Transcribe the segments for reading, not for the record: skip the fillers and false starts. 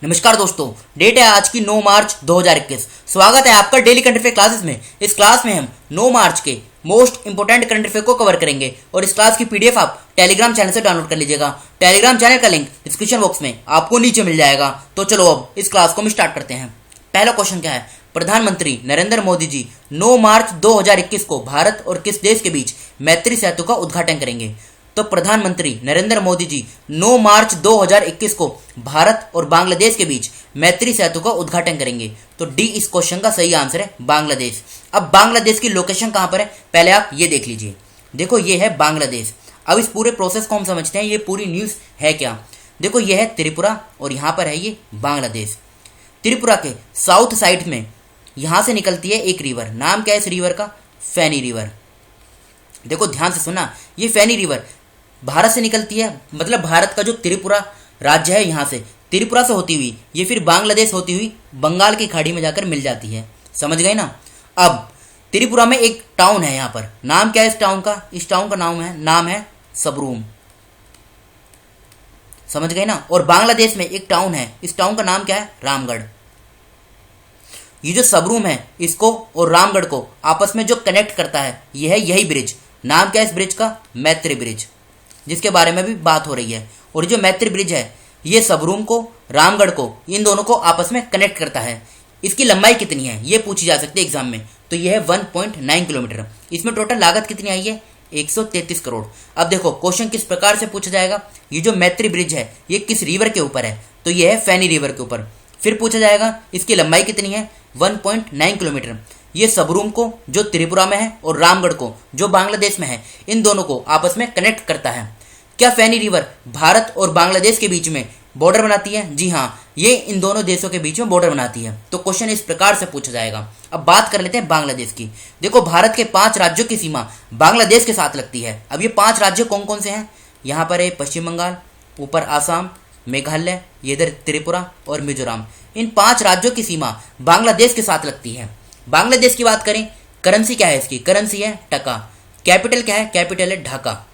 नमस्कार दोस्तों, डेट है आज की 9 मार्च 2021। स्वागत है आपका डेली करंट अफेयर क्लासेस में। इस क्लास में हम 9 मार्च के मोस्ट इंपोर्टेंट करंट अफेयर को कवर करेंगे और इस क्लास की पीडीएफ आप टेलीग्राम चैनल से डाउनलोड कर लीजिएगा। टेलीग्राम चैनल का लिंक डिस्क्रिप्शन बॉक्स में आपको नीचे मिल जाएगा। तो चलो अब इस क्लास को हम स्टार्ट करते हैं। पहला क्वेश्चन क्या है? प्रधानमंत्री नरेंद्र मोदी जी 9 मार्च 2021 को भारत और किस देश के बीच मैत्री सेतु का उद्घाटन करेंगे? तो प्रधानमंत्री नरेंद्र मोदी जी 9 मार्च 2021 को भारत और बांग्लादेश के बीच मैत्री सेतु का उद्घाटन करेंगे। तो डी इस क्वेश्चन का सही आंसर है, बांग्लादेश। अब बांग्लादेश की लोकेशन कहां पर है, पहले आप ये देख लीजिए। देखो ये है बांग्लादेश। अब इस पूरे प्रोसेस को हम समझते हैं, ये पूरी न्यूज है क्या। देखो ये है त्रिपुरा और यहाँ पर है ये बांग्लादेश। त्रिपुरा के साउथ साइड में यहाँ से निकलती है एक रिवर। नाम क्या है इस रिवर का? फैनी रिवर। देखो ध्यान से सुना, ये फैनी रिवर भारत से निकलती है, मतलब भारत का जो त्रिपुरा राज्य है यहाँ से त्रिपुरा से होती हुई ये फिर बांग्लादेश होती हुई बंगाल की खाड़ी में जाकर मिल जाती है। समझ गए ना। अब त्रिपुरा में एक टाउन है यहाँ पर। नाम क्या है इस टाउन का? इस टाउन का नाम है सबरूम। समझ गए ना। और बांग्लादेश में एक टाउन है, इस टाउन का नाम क्या है? रामगढ़। ये जो सबरूम है इसको और रामगढ़ को आपस में जो कनेक्ट करता है ये है यही ब्रिज। नाम क्या है इस ब्रिज का? मैत्री ब्रिज, जिसके बारे में भी बात हो रही है। और जो मैत्री ब्रिज है ये सबरूम को, रामगढ़ को, इन दोनों को आपस में कनेक्ट करता है। इसकी लंबाई कितनी है ये पूछी जा सकती है एग्जाम में। तो ये है 1.9 किलोमीटर। इसमें टोटल लागत कितनी आई है? 133 करोड़। अब देखो क्वेश्चन किस प्रकार से पूछा जाएगा। ये जो मैत्री ब्रिज है ये किस रिवर के ऊपर है? तो ये है फैनी रिवर के ऊपर। फिर पूछा जाएगा इसकी लंबाई कितनी है? 1.9 किलोमीटर। ये सबरूम को जो त्रिपुरा में है और रामगढ़ को जो बांग्लादेश में है, इन दोनों को आपस में कनेक्ट करता है। क्या फैनी रिवर भारत और बांग्लादेश के बीच में बॉर्डर बनाती है? जी हाँ, ये इन दोनों देशों के बीच में बॉर्डर बनाती है। तो क्वेश्चन इस प्रकार से पूछा जाएगा। अब बात कर लेते हैं बांग्लादेश की। देखो भारत के 5 राज्यों की सीमा बांग्लादेश के साथ लगती है। अब ये 5 राज्य कौन कौन से हैं? यहाँ पर है पश्चिम बंगाल, ऊपर आसाम, मेघालय, ये इधर त्रिपुरा और मिजोरम। इन 5 राज्यों की सीमा बांग्लादेश के साथ लगती है। बांग्लादेश की बात करें, करेंसी क्या है इसकी? करेंसी है टका। कैपिटल क्या है? कैपिटल है ढाका।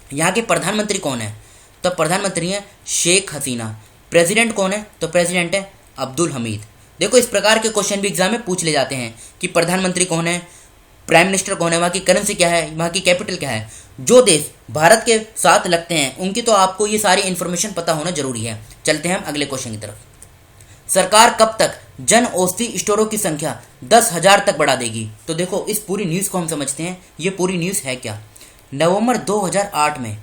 यहाँ के प्रधानमंत्री कौन है? तो प्रधानमंत्री है शेख हसीना। प्रेसिडेंट कौन है? तो प्रेसिडेंट है अब्दुल हमीद। देखो इस प्रकार के क्वेश्चन भी एग्जाम में पूछ ले जाते हैं कि प्रधानमंत्री कौन है, प्राइम मिनिस्टर कौन है, वहाँ की करेंसी क्या है, वहाँ की कैपिटल क्या है। जो देश भारत के साथ लगते हैं उनकी तो आपको ये सारी इंफॉर्मेशन पता होना जरूरी है। चलते हैं हम अगले क्वेश्चन की तरफ। सरकार कब तक जन औषधि स्टोरों की संख्या 10,000 तक बढ़ा देगी? तो देखो इस पूरी न्यूज को हम समझते हैं, ये पूरी न्यूज है क्या। नवंबर 2008 में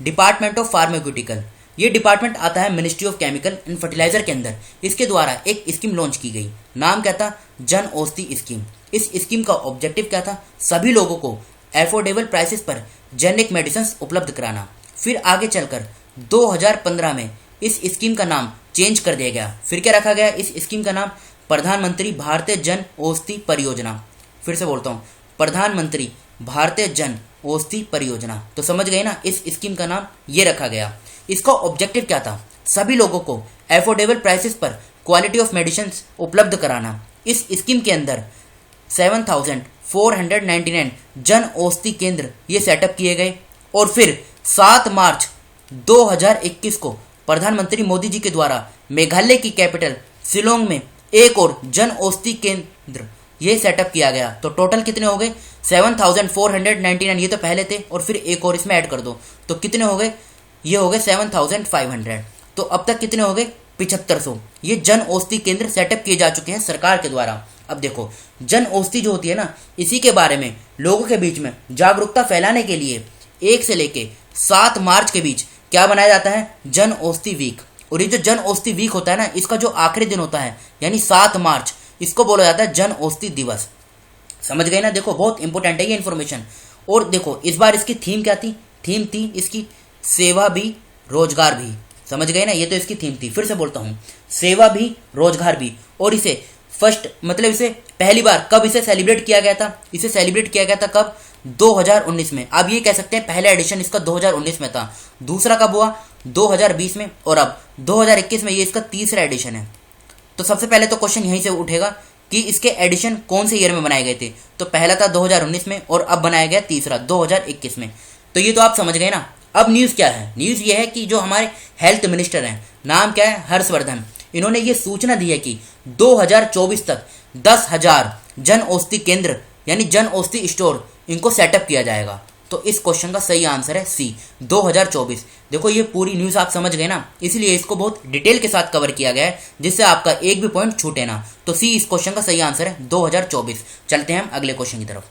डिपार्टमेंट ऑफ फार्मास्यूटिकल, ये डिपार्टमेंट आता है ministry of chemical and fertiliser के अंदर। इसके द्वारा एक स्कीम लॉन्च की गई। नाम क्या था? जन औषधि स्कीम। इस स्कीम का ऑब्जेक्टिव क्या था? सभी लोगों को एफोर्डेबल प्राइसेस पर जेनेरिक मेडिसिन उपलब्ध कराना। फिर आगे चलकर 2015 में इस स्कीम का नाम चेंज कर दिया गया। फिर क्या रखा गया इस स्कीम का नाम? प्रधानमंत्री भारतीय जन औषधि परियोजना। फिर से बोलता हूँ, प्रधानमंत्री भारतीय जन औषधि परियोजना। तो समझ गए ना, इस स्कीम का नाम ये रखा गया। इसका ऑब्जेक्टिव क्या था? सभी लोगों को एफोर्डेबल प्राइसेस पर क्वालिटी ऑफ मेडिसिन उपलब्ध कराना। इस स्कीम के अंदर 7,499 जन औषधि केंद्र ये सेटअप किए गए। और फिर 7 मार्च 2021 को प्रधानमंत्री मोदी जी के द्वारा मेघालय की कैपिटल शिलोंग में एक और जन औषधि केंद्र ये सेटअप किया गया। तो टोटल कितने हो गए? 7,499 ये तो पहले थे और फिर एक और इसमें ऐड कर दो तो कितने हो गए? ये हो गए 7,500। तो अब तक कितने हो गए? 7500। ये जन औषधि केंद्र सेटअप किए जा चुके हैं सरकार के द्वारा। अब देखो जन औषधि जो होती है ना, इसी के बारे में लोगों के बीच में जागरूकता फैलाने के लिए 1 से लेके 7 मार्च के बीच क्या बनाया जाता है? जन औषधि वीक। और ये जो जन औषधि वीक होता है ना, इसका जो आखिरी दिन होता है यानी 7 मार्च, इसको बोला जाता है जन औषधि दिवस। समझ गए ना। देखो बहुत इंपॉर्टेंट है ये इन्फॉर्मेशन। और देखो इस बार इसकी थीम क्या थी? थीम थी इसकी सेवा भी रोजगार भी। समझ गए ना, ये तो इसकी थीम थी। फिर से बोलता हूँ, सेवा भी रोजगार भी। और इसे फर्स्ट मतलब इसे पहली बार कब इसे सेलिब्रेट किया गया था? इसे सेलिब्रेट किया गया था कब? 2019 में। अब ये कह सकते हैं पहला एडिशन इसका 2019 में था। दूसरा कब हुआ? 2020 में। और अब 2021 में ये इसका तीसरा एडिशन है। तो सबसे पहले तो क्वेश्चन यहीं से उठेगा कि इसके एडिशन कौन से ईयर में बनाए गए थे। तो पहला था 2019 में और अब बनाया गया तीसरा 2021 में। तो ये तो आप समझ गए ना। अब न्यूज़ क्या है? न्यूज़ ये है कि जो हमारे हेल्थ मिनिस्टर हैं, नाम क्या है? हर्षवर्धन, इन्होंने ये सूचना दी है कि 2024 तक 10,000 जन औषधि केंद्र यानी जन औषधि स्टोर इनको सेटअप किया जाएगा। तो इस क्वेश्चन का सही आंसर है सी, 2024। देखो ये पूरी न्यूज़ आप समझ गए ना, इसलिए इसको बहुत डिटेल के साथ कवर किया गया है जिससे आपका एक भी पॉइंट छूटे ना। तो सी इस क्वेश्चन का सही आंसर है 2024। चलते हैं हम अगले क्वेश्चन की तरफ।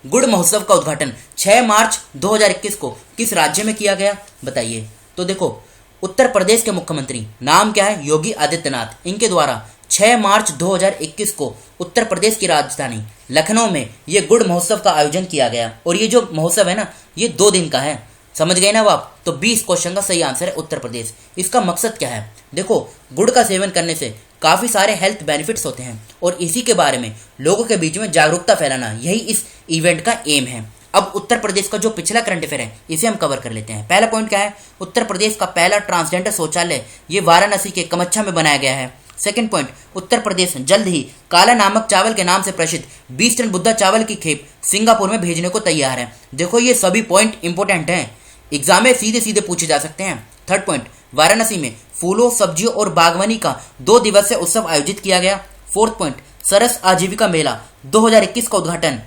गुड़ महोत्सव का उद्घाटन 6 मार्च 2021 को किस राज्य में किया गया, बताइए। तो देखो उत्तर प्रदेश के मुख्यमंत्री नाम क्या है, योगी आदित्यनाथ, इनके द्वारा 6 मार्च 2021 को उत्तर प्रदेश की राजधानी लखनऊ में ये गुड़ महोत्सव का आयोजन किया गया। और ये जो महोत्सव है ना, ये 2 दिन का है, समझ गए ना आप। तो 20 क्वेश्चन का सही आंसर है उत्तर प्रदेश। इसका मकसद क्या है, देखो गुड़ का सेवन करने से काफ़ी सारे हेल्थ बेनिफिट्स होते हैं और इसी के बारे में लोगों के बीच में जागरूकता फैलाना, यही इस इवेंट का एम है। अब उत्तर प्रदेश का जो पिछला करंट अफेयर है इसे हम कवर कर लेते हैं। पहला पॉइंट क्या है, उत्तर प्रदेश का पहला ट्रांसजेंडर शौचालय ये वाराणसी के कमच्छा में बनाया गया है। सेकंड पॉइंट, उत्तर प्रदेश जल्द ही काला नामक चावल के नाम से प्रसिद्ध 20 टन बुद्धा चावल की खेप सिंगापुर में भेजने को तैयार है। देखो ये सभी पॉइंट इंपॉर्टेंट हैं, एग्जाम में सीधे सीधे पूछे जा सकते हैं। थर्ड पॉइंट, वाराणसी में फूलों सब्जियों और बागवानी का 2 दिवसीय उत्सव आयोजित किया गया। फोर्थ पॉइंट, सरस आजीविका मेला 2021 का उद्घाटन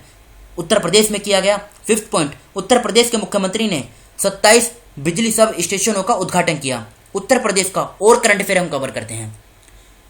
उत्तर प्रदेश में किया गया। फिफ्थ पॉइंट, उत्तर प्रदेश के मुख्यमंत्री ने 27 बिजली सब स्टेशनों का उद्घाटन किया। उत्तर प्रदेश का और करंट अफेयर हम कवर करते हैं।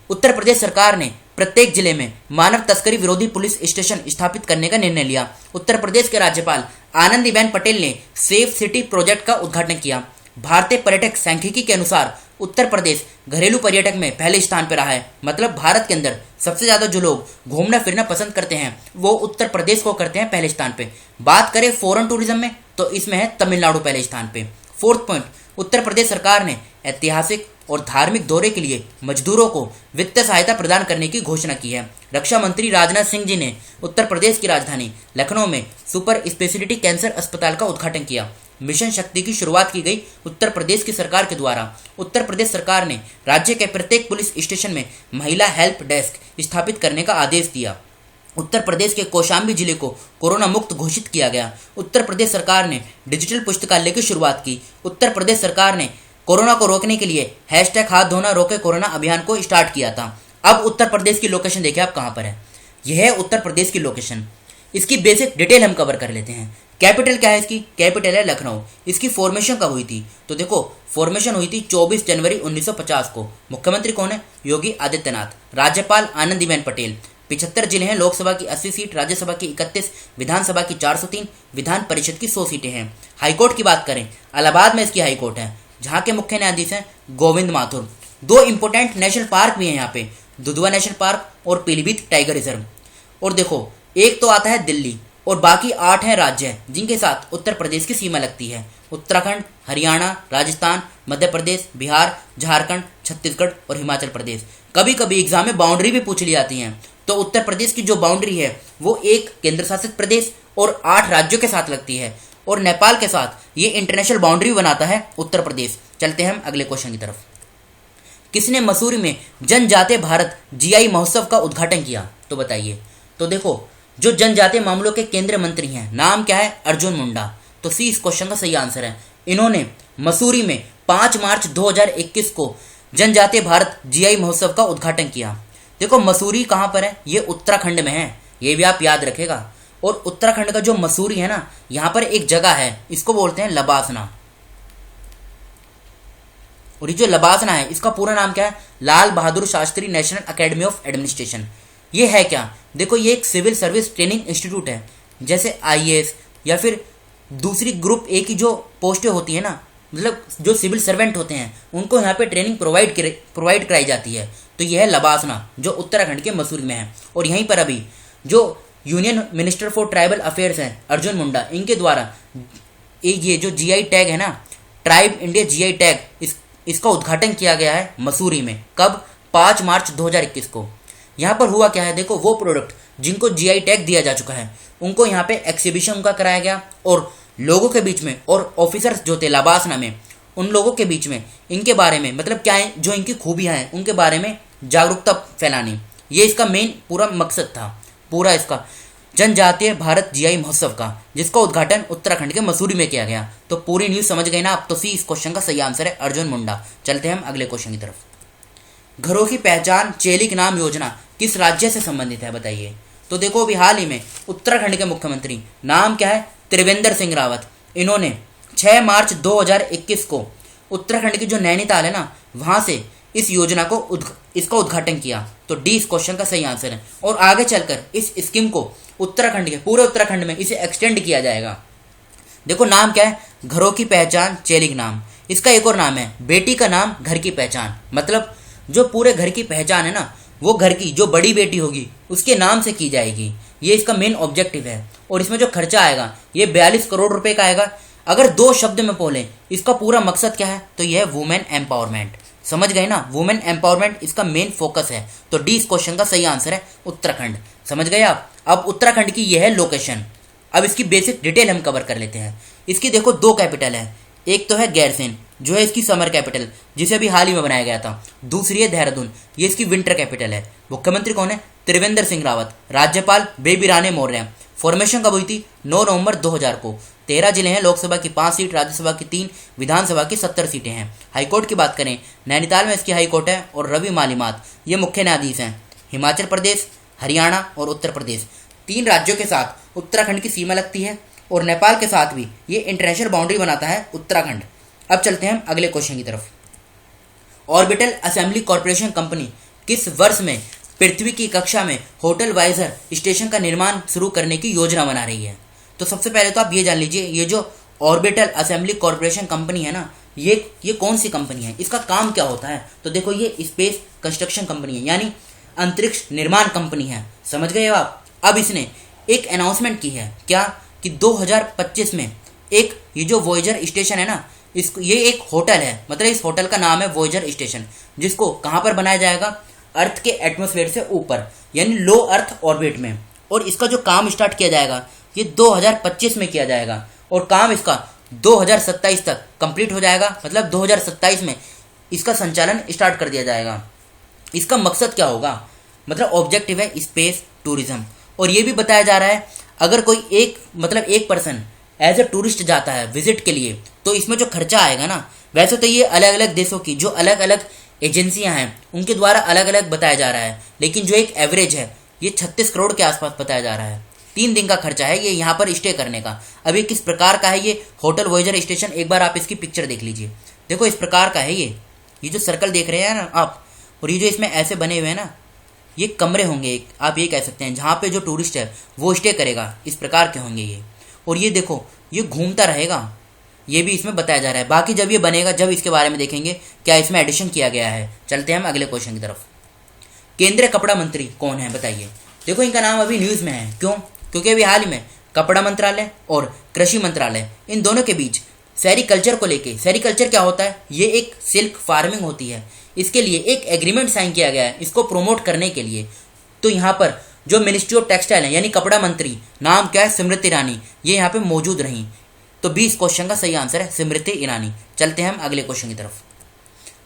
उत्तर प्रदेश सरकार ने प्रत्येक जिले में मानव तस्करी विरोधी पुलिस स्टेशन स्थापित करने का निर्णय लिया। उत्तर प्रदेश के राज्यपाल आनंदीबेन पटेल ने सेफ सिटी प्रोजेक्ट का उद्घाटन किया। भारतीय पर्यटक सांख्यिकी के अनुसार उत्तर प्रदेश घरेलू पर्यटक में पहले स्थान पर रहा है। मतलब भारत के अंदर सबसे ज्यादा जो लोग घूमना फिरना पसंद करते हैं वो उत्तर प्रदेश को करते हैं पहले स्थान पे। बात करें फॉरेन टूरिज्म में तो इसमें है तमिलनाडु पहले स्थान पे। फोर्थ पॉइंट, उत्तर प्रदेश सरकार ने ऐतिहासिक और धार्मिक दौरे के लिए मजदूरों को वित्तीय सहायता प्रदान करने की घोषणा की है। रक्षा मंत्री राजनाथ सिंह जी ने उत्तर प्रदेश की राजधानी लखनऊ में सुपर स्पेशलिटी कैंसर अस्पताल का उद्घाटन किया। मिशन शक्ति की शुरुआत की गई उत्तर प्रदेश की सरकार के द्वारा। उत्तर प्रदेश सरकार ने राज्य के प्रत्येक पुलिस स्टेशन में महिला हेल्प डेस्क स्थापित करने का आदेश दिया। उत्तर प्रदेश के कौशाम्बी जिले को कोरोना मुक्त घोषित किया गया। उत्तर प्रदेश सरकार ने डिजिटल पुस्तकालय की शुरुआत की। उत्तर प्रदेश सरकार ने कोरोना को रोकने के लिए #हाथ धोना रोके कोरोना अभियान को स्टार्ट किया था। अब उत्तर प्रदेश की लोकेशन देखिए आप कहाँ पर है, यह है उत्तर प्रदेश की लोकेशन। इसकी बेसिक डिटेल हम कवर कर लेते हैं। कैपिटल क्या है इसकी, कैपिटल है लखनऊ। इसकी फॉर्मेशन कब हुई थी, तो देखो फॉर्मेशन हुई थी 24 जनवरी 1950 को। मुख्यमंत्री कौन है, योगी आदित्यनाथ। राज्यपाल आनंदीबेन पटेल। 75 जिले हैं, लोकसभा की 80 सीट, राज्यसभा की 31, विधानसभा की 403, विधान परिषद की 100 सीटें हैं। हाईकोर्ट की बात करें, इलाहाबाद में इसकी हाईकोर्ट है, जहाँ के मुख्य न्यायाधीश हैं Govind Mathur. 2 important national park भी हैं यहाँ पे, दुधवा नेशनल पार्क और पीलीभीत टाइगर रिजर्व। और देखो एक तो आता है दिल्ली और बाकी 8 हैं राज्य जिनके साथ उत्तर प्रदेश की सीमा लगती है। उत्तराखंड, हरियाणा, राजस्थान, मध्य प्रदेश, बिहार, झारखंड, छत्तीसगढ़ और हिमाचल प्रदेश। कभी कभी एग्जाम में बाउंड्री भी पूछ ली जाती हैं। तो उत्तर प्रदेश की जो बाउंड्री है वो एक केंद्र शासित प्रदेश और 8 राज्यों के साथ लगती है और नेपाल के साथ ये इंटरनेशनल बाउंड्री बनाता है उत्तर प्रदेश। चलते हैं हम अगले क्वेश्चन की तरफ। किसने मसूरी में जनजातीय भारत जीआई महोत्सव का उद्घाटन किया, तो बताइए। तो देखो जो जनजातीय मामलों के केंद्रीय मंत्री हैं नाम क्या है, अर्जुन मुंडा। तो सी इस क्वेश्चन का सही आंसर है। इन्होंने मसूरी में 5 मार्च 2021 को जनजातीय भारत जीआई महोत्सव का उद्घाटन किया। देखो मसूरी कहाँ पर है, ये उत्तराखंड में है, ये भी आप याद रखेगा। और उत्तराखंड का जो मसूरी है ना, यहाँ पर एक जगह है, इसको बोलते हैं लबासना। और ये जो लबासना है इसका पूरा नाम क्या है, Lal Bahadur Shastri national academy of administration. ये है क्या, देखो ये एक सिविल सर्विस ट्रेनिंग इंस्टीट्यूट है। जैसे आईएएस या फिर दूसरी ग्रुप ए की जो पोस्टें होती है ना, मतलब जो सिविल सर्वेंट होते हैं उनको यहाँ पे ट्रेनिंग प्रोवाइड कराई जाती है। तो यह है लबासना जो उत्तराखंड के मसूरी में है। और यहीं पर अभी जो union minister for tribal affairs हैं अर्जुन मुंडा, इनके द्वारा ये जो जीआई टैग है ना, ट्राइब इंडिया जीआई टैग, इसका उद्घाटन किया गया है मसूरी में। कब, 5 मार्च 2021 को। यहाँ पर हुआ क्या है, देखो वो प्रोडक्ट जिनको जीआई टैग दिया जा चुका है उनको यहाँ पे एग्जीबिशन उनका कराया गया और लोगों के बीच में और ऑफिसर्स जो थे लबासना में, उन लोगों के बीच में इनके बारे में मतलब क्या है, जो इनकी खूबियाँ हैं उनके बारे में जागरूकता फैलानी, ये इसका मेन पूरा मकसद था, पूरा इसका जनजातीय भारत जीआई महोत्सव का, जिसका उद्घाटन उत्तराखंड के मसूरी में किया गया। तो पूरी न्यूज़ समझ गए ना आप। तो सी इस क्वेश्चन का सही आंसर है अर्जुन मुंडा। चलते हैं हम अगले क्वेश्चन की तरफ। घरों की पहचान चेलिक नाम योजना किस राज्य से संबंधित है बताइए। तो देखो अभी हाल ही में उत्तराखंड के मुख्यमंत्री नाम क्या है, त्रिवेंद्र सिंह रावत, इन्होंने 6 मार्च 2021 को उत्तराखंड की जो नैनीताल है ना, वहां से इस योजना को इसका उद्घाटन किया। तो डी इस क्वेश्चन का सही आंसर है। और आगे चलकर इस स्कीम को उत्तराखंड के पूरे उत्तराखंड में इसे एक्सटेंड किया जाएगा। देखो नाम क्या है, घरों की पहचान चेलिक नाम। इसका एक और नाम है बेटी का नाम घर की पहचान। मतलब जो पूरे घर की पहचान है ना, वो घर की जो बड़ी बेटी होगी उसके नाम से की जाएगी। ये इसका मेन ऑब्जेक्टिव है। और इसमें जो खर्चा आएगा ये 42 करोड़ रुपए का आएगा। अगर 2 शब्द में बोले इसका पूरा मकसद क्या है, तो यह है वुमेन एम्पावरमेंट। समझ गए ना, वुमेन एम्पावरमेंट इसका मेन फोकस है। तो डी इस क्वेश्चन का सही आंसर है उत्तराखंड। समझ गए आप। अब उत्तराखंड की यह है लोकेशन। अब इसकी बेसिक डिटेल हम कवर कर लेते हैं। इसकी देखो 2 कैपिटल है। एक तो है गैरसैंण जो है इसकी समर कैपिटल, जिसे अभी हाल ही में बनाया गया था। दूसरी है देहरादून, ये इसकी विंटर कैपिटल है। मुख्यमंत्री कौन है, त्रिवेंद्र सिंह रावत। राज्यपाल बेबी रानी मौर्य। फॉर्मेशन कब हुई थी, 9 नवंबर 2000 को। 13 जिले हैं, लोकसभा की 5 सीट, राज्यसभा की 3, विधानसभा की 70 सीटें हैं। हाईकोर्ट की बात करें, नैनीताल में इसकी हाईकोर्ट है और रवि मालिमात ये मुख्य न्यायाधीश हैं। हिमाचल प्रदेश, हरियाणा और उत्तर प्रदेश 3 राज्यों के साथ उत्तराखंड की सीमा लगती है। और नेपाल के साथ भी ये इंटरनेशनल बाउंड्री बनाता है उत्तराखंड। अब चलते हैं हम अगले क्वेश्चन की तरफ। ऑर्बिटल असेंबली कॉर्पोरेशन कंपनी किस वर्ष में पृथ्वी की कक्षा में होटल वाइजर स्टेशन का निर्माण शुरू करने की योजना बना रही है। तो सबसे पहले तो आप ये जान लीजिए, ये जो ऑर्बिटल असेंबली कॉर्पोरेशन कंपनी है ना, ये कौन सी कंपनी है, इसका काम क्या होता है। तो देखो ये स्पेस कंस्ट्रक्शन कंपनी है, यानी अंतरिक्ष निर्माण कंपनी है। समझ गए आप। अब इसने एक अनाउंसमेंट की है, क्या कि 2025 में एक ये जो वॉयेजर स्टेशन है ना, इसको ये एक होटल है, मतलब इस होटल का नाम है वॉयेजर स्टेशन, जिसको कहाँ पर बनाया जाएगा, अर्थ के एटमॉस्फेयर से ऊपर, यानी लो अर्थ ऑर्बिट में। और इसका जो काम स्टार्ट किया जाएगा ये 2025 में किया जाएगा और काम इसका 2027 तक कंप्लीट हो जाएगा। मतलब 2027 में इसका संचालन स्टार्ट कर दिया जाएगा। इसका मकसद क्या होगा, मतलब ऑब्जेक्टिव है स्पेस टूरिज्म। और ये भी बताया जा रहा है अगर कोई एक पर्सन एज ए टूरिस्ट जाता है विजिट के लिए, तो इसमें जो खर्चा आएगा ना, वैसे तो ये अलग अलग देशों की जो अलग अलग एजेंसियां हैं उनके द्वारा अलग अलग बताया जा रहा है, लेकिन जो एक एवरेज है ये 36 करोड़ के आसपास बताया जा रहा है। 3 दिन का खर्चा है ये यहाँ पर स्टे करने का। अब ये किस प्रकार का है, ये होटल वॉयेजर स्टेशन, एक बार आप इसकी पिक्चर देख लीजिए। देखो इस प्रकार का है ये जो सर्कल देख रहे हैं ना आप, और ये जो इसमें ऐसे बने हुए हैं ना, ये कमरे होंगे, एक आप ये कह सकते हैं, जहाँ पे जो टूरिस्ट है वो स्टे करेगा, इस प्रकार के होंगे ये। और ये देखो ये घूमता रहेगा, ये भी इसमें बताया जा रहा है। बाकी जब ये बनेगा जब इसके बारे में देखेंगे क्या इसमें एडिशन किया गया है। चलते हैं हम अगले क्वेश्चन की तरफ। केंद्रीय कपड़ा मंत्री कौन है बताइए। देखो इनका नाम अभी न्यूज़ में है, क्यों, क्योंकि अभी हाल ही में कपड़ा मंत्रालय और कृषि मंत्रालय इन दोनों के बीच सेरीकल्चर को लेके, सेरीकल्चर क्या होता है, ये एक सिल्क फार्मिंग होती है, इसके लिए एक एग्रीमेंट साइन किया गया है इसको प्रमोट करने के लिए। तो यहाँ पर जो मिनिस्ट्री ऑफ टेक्सटाइल है यानी कपड़ा मंत्री, नाम क्या है, स्मृति ईरानी, ये यहाँ पे मौजूद रही। तो 20 क्वेश्चन का सही आंसर है स्मृति ईरानी। चलते हैं हम अगले क्वेश्चन की तरफ।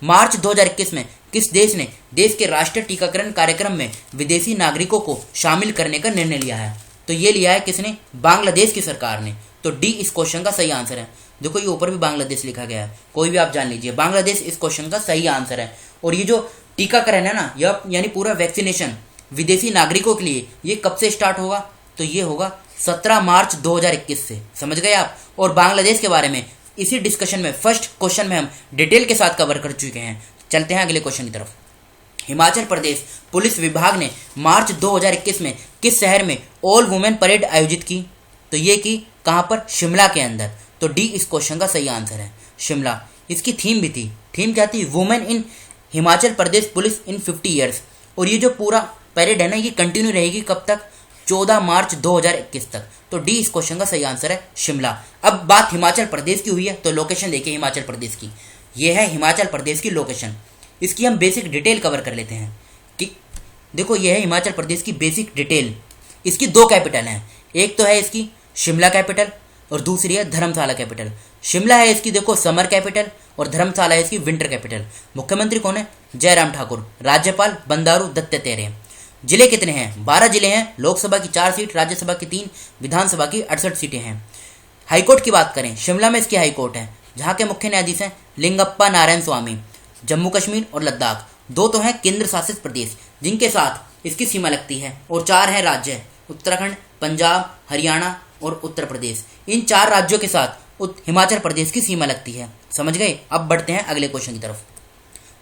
मार्च 2021 में किस देश ने देश के राष्ट्रीय टीकाकरण कार्यक्रम में विदेशी नागरिकों को शामिल करने का निर्णय लिया है। तो ये लिया है किसने, बांग्लादेश की सरकार ने। तो डी इस क्वेश्चन का सही आंसर है। देखो ये ऊपर भी बांग्लादेश लिखा गया है, कोई भी आप जान लीजिए, बांग्लादेश इस क्वेश्चन का सही आंसर है। और ये जो टीकाकरण है ना, यह यानी पूरा वैक्सीनेशन विदेशी नागरिकों के लिए, ये कब से स्टार्ट होगा, तो ये होगा 17 मार्च 2021 से। समझ गए आप। और बांग्लादेश के बारे में इसी डिस्कशन में फर्स्ट क्वेश्चन में हम डिटेल के साथ कवर कर चुके हैं। चलते हैं अगले क्वेश्चन की तरफ। हिमाचल प्रदेश पुलिस विभाग ने मार्च 2021 में किस शहर में ऑल वुमेन परेड आयोजित की। तो ये की कहाँ पर, शिमला के अंदर। तो डी इस क्वेश्चन का सही आंसर है शिमला। इसकी थीम भी थी, थीम क्या थी, women in Himachal Pradesh police in 50 years. और ये जो पूरा परेड है ना, ये कंटिन्यू रहेगी कब तक, 14 मार्च 2021 तक। तो डी इस क्वेश्चन का सही आंसर है शिमला। अब बात हिमाचल प्रदेश की हुई है, तो लोकेशन देखिए हिमाचल प्रदेश की, ये है हिमाचल प्रदेश की लोकेशन। इसकी हम बेसिक डिटेल कवर कर लेते हैं कि देखो ये है हिमाचल प्रदेश की बेसिक डिटेल। इसकी 2 कैपिटल हैं, एक तो है इसकी शिमला कैपिटल और दूसरी है धर्मशाला कैपिटल। शिमला है इसकी देखो समर कैपिटल और धर्मशाला है इसकी विंटर कैपिटल। मुख्यमंत्री कौन है, जयराम ठाकुर। राज्यपाल बंडारू दत्तात्रेय। जिले कितने हैं, 12 जिले हैं, लोकसभा की 4 सीट, राज्यसभा की 3, विधानसभा की 68 सीटें हैं। हाईकोर्ट की बात करें, शिमला में इसकी हाईकोर्ट है, जहाँ के मुख्य न्यायाधीश हैं लिंगप्पा नारायण स्वामी। जम्मू कश्मीर और लद्दाख 2 तो हैं केंद्र शासित प्रदेश जिनके साथ इसकी सीमा लगती है, और 4 हैं राज्य, उत्तराखंड, पंजाब, हरियाणा और उत्तर प्रदेश। इन 4 राज्यों के साथ हिमाचल प्रदेश की सीमा लगती है। समझ गए? अब बढ़ते हैं अगले क्वेश्चन की तरफ।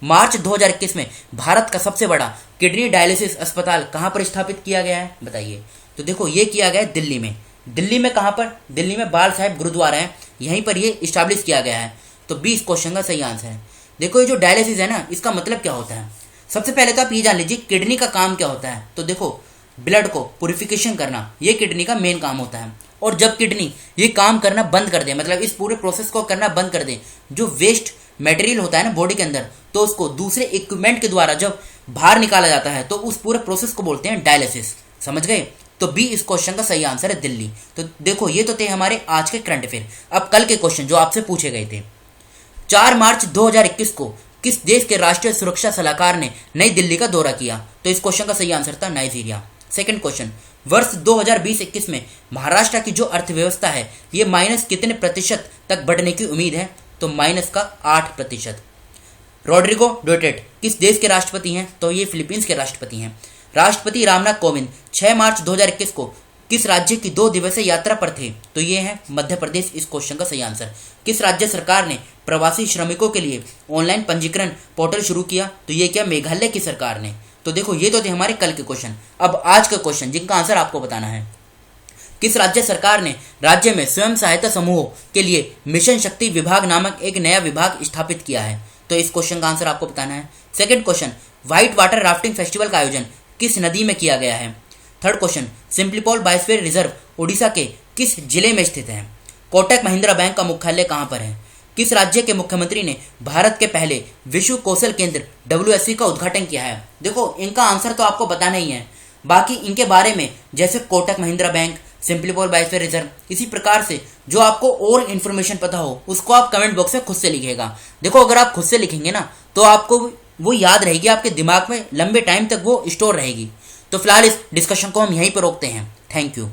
मार्च 2021 में भारत का सबसे बड़ा किडनी डायलिसिस अस्पताल कहां पर स्थापित किया गया है, बताइए। तो देखो ये किया गया है दिल्ली में। दिल्ली में कहां पर? दिल्ली में बाल साहेब गुरुद्वारा है, यहीं पर ये इस्टेब्लिश किया गया है। तो 20 क्वेश्चन का सही आंसर है। देखो ये जो डायलिसिस है ना, इसका मतलब क्या होता है? सबसे पहले तो आप ये जान लीजिए किडनी का काम क्या होता है। तो देखो ब्लड को प्यूरिफिकेशन करना, ये किडनी का मेन काम होता है। और जब किडनी ये काम करना बंद कर दे, मतलब इस पूरे प्रोसेस को करना बंद कर दे, जो वेस्ट मटेरियल होता है ना बॉडी के अंदर, तो उसको दूसरे इक्विपमेंट के द्वारा जब बाहर निकाला जाता है तो उस पूरे प्रोसेस को बोलते हैं डायलिसिस। समझ गए? तो बी इस क्वेश्चन का सही आंसर है दिल्ली। तो देखो ये तो थे हमारे आज के करंट अफेयर। अब कल के क्वेश्चन जो आपसे पूछे गए थे। 4 मार्च 2021 को किस देश के राष्ट्रीय सुरक्षा सलाहकार ने नई दिल्ली का दौरा किया? तो इस क्वेश्चन का सही आंसर था नाइजीरिया। सेकंड क्वेश्चन, वर्ष 2020-21 में महाराष्ट्र की जो अर्थव्यवस्था है ये माइनस कितने प्रतिशत तक बढ़ने की उम्मीद है? तो माइनस का 8%। रोड्रिगो डोटेट किस देश के राष्ट्रपति हैं? तो ये फिलीपींस के राष्ट्रपति हैं। राष्ट्रपति रामनाथ कोविंद 6 मार्च 2021 को किस राज्य की 2 दिवसीय यात्रा पर थे? तो ये है मध्य प्रदेश। इस क्वेश्चन का सही आंसर। किस राज्य सरकार ने प्रवासी श्रमिकों के लिए ऑनलाइन पंजीकरण पोर्टल शुरू किया? तो ये क्या मेघालय की सरकार ने। तो देखो ये तो थे हमारे कल के क्वेश्चन। अब आज का क्वेश्चन जिनका आंसर आपको बताना है। किस राज्य सरकार ने राज्य में स्वयं सहायता समूहों के लिए मिशन शक्ति विभाग नामक एक नया विभाग स्थापित किया है? तो इस क्वेश्चन का आंसर आपको बताना है। Second question, white water rafting festival का आयोजन किस नदी में किया गया है? Third question, Simlipal biosphere reserve Odisha के किस जिले में स्थित है? कोटक महिंद्रा बैंक का मुख्यालय कहां पर है? किस राज्य के मुख्यमंत्री ने भारत के पहले विश्व कौशल केंद्र WSC का उद्घाटन किया है? देखो इनका आंसर तो आपको बताना ही है, बाकी इनके बारे में जैसे Kotak Mahindra bank, Simlipal biosphere reserve, इसी प्रकार से जो आपको और इन्फॉर्मेशन पता हो उसको आप कमेंट बॉक्स में खुद से लिखिएगा। देखो अगर आप खुद से लिखेंगे ना तो आपको वो याद रहेगी, आपके दिमाग में लंबे टाइम तक वो स्टोर रहेगी। तो फिलहाल इस डिस्कशन को हम यहीं पर रोकते हैं। Thank you.